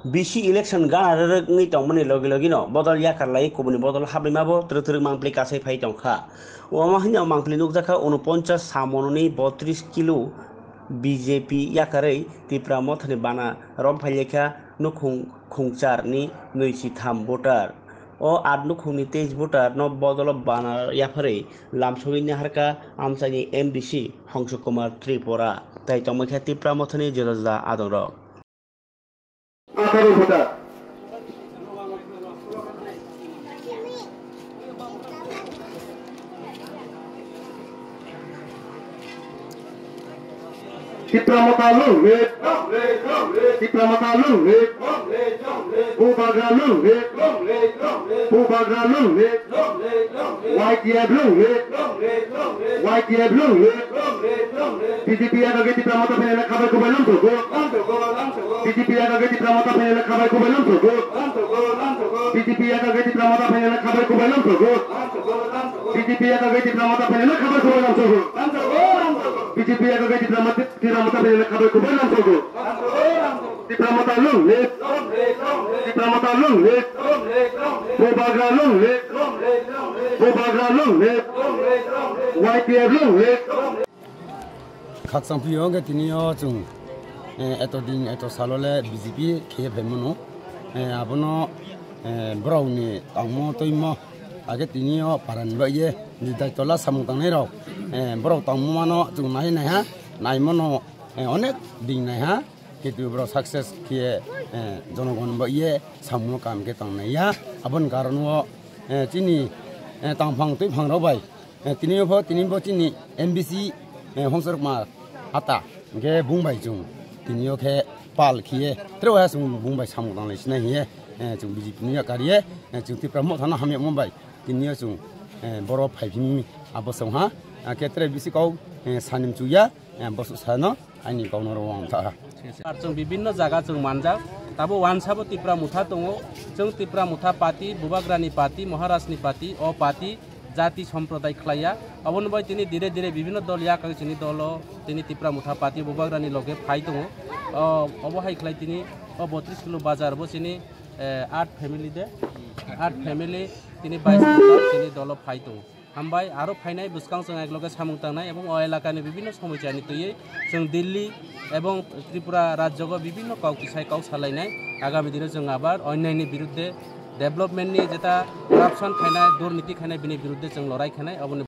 BC election gana rerni tongmani logi logi no bodol yakarlai kubuni bodol hablimabo terus mangpli kasai phai tongkha wama hinya mangpli nukjaka 49 samononi 32 kilo BJP yakarei tipra mothani bana rom phailekha nukhung khungchar ni noisi tham voter o 8 nukhungni 23 voter no bodol bana yafarei lamsoi naharka amsani MDC Hongsu Kumar Tripura tai tongmekha tipra mothani jelaja adoro 18 voter Tipramatalu red Tipramatalu red Bubagalu red Bubagalu red White yeah blue red White yeah blue red BJP adage Tipramata penela khabai ko balum to go BJP adage Tipramata penela khabai ko balum to go BJP adage Tipramata penela khabai ko balum to go BJP adage Tipramata penela khabai ko balum to go BJP adage Tipramata penela khabai ko balum to go Tipramata lung red Tipramata lung red Bubagalu red Bubagalu red White yeah blue red 각 상피용게 디니어 중 에토딘 에토 살올레 BJP खे भेमनो 아보노 브라우니 당모 토이모 아게 디니어 파란바예 니다이톨라 사무당네로 브라우 당모마노 중 나이나하 나이모노 어넥 딩나하 Ketu bro success किए जनगण बये सामु काम के तंगनया अबन कारणो चिनी तांफांग तै फांग रबाय तिनिबो चिनी MBC होंसर मा आता के बुंबाय जुं तिनियो के पाल खिए त्रेवा सुं बुंबाय सामु तंगले सिना हिए जुं BJP नि कारिए जुं तिप्रा मो थाना हामे मुंबाय तिनियो जुं बरो फाइभिनि आबसंहा केत्रे बिसिकौ सानिम चुया बसु सानो आइनि गावनो रवां था जों विभिन्न जागा जों मानजा ताबो वानसाबो तिप्रा मुथा दङ जों तिप्रा मुथा पार्टी बुबाग्रानि पार्टी महाराष्ट्रनि पार्टी अ पार्टी जाति सम्प्रदाय खलाया अबनबाय तिनि धीरे धीरे विभिन्न दल याकानि दल तिनि तिप्रा मुथा पार्टी बुबाग्रानि लगे फाइ दङ अबहाय खलाय तिनि 32 किलो बाजार बो तिनि 8 फैमिली दे 8 फैमिली तिनि 22 तिनि दल फाइ दङ हामबाय आरो फाइनाय बुसकां जों एकलगे सामुं तांनाय एवं अ एलाकानि विभिन्न समस्यानि तयै जों दिल्ली एवं त्रिपुरा राज्यको विभिन्न काउकिसाय काउ सालायनाय आगामी दिनाव जों आबार अन्यायनि बिरुद्धे डेभलपमेन्टनि जेता करापसन खायनाय दुर्नीति खायनाय बिनि बिरुद्धे जों लड़ाई खायनाय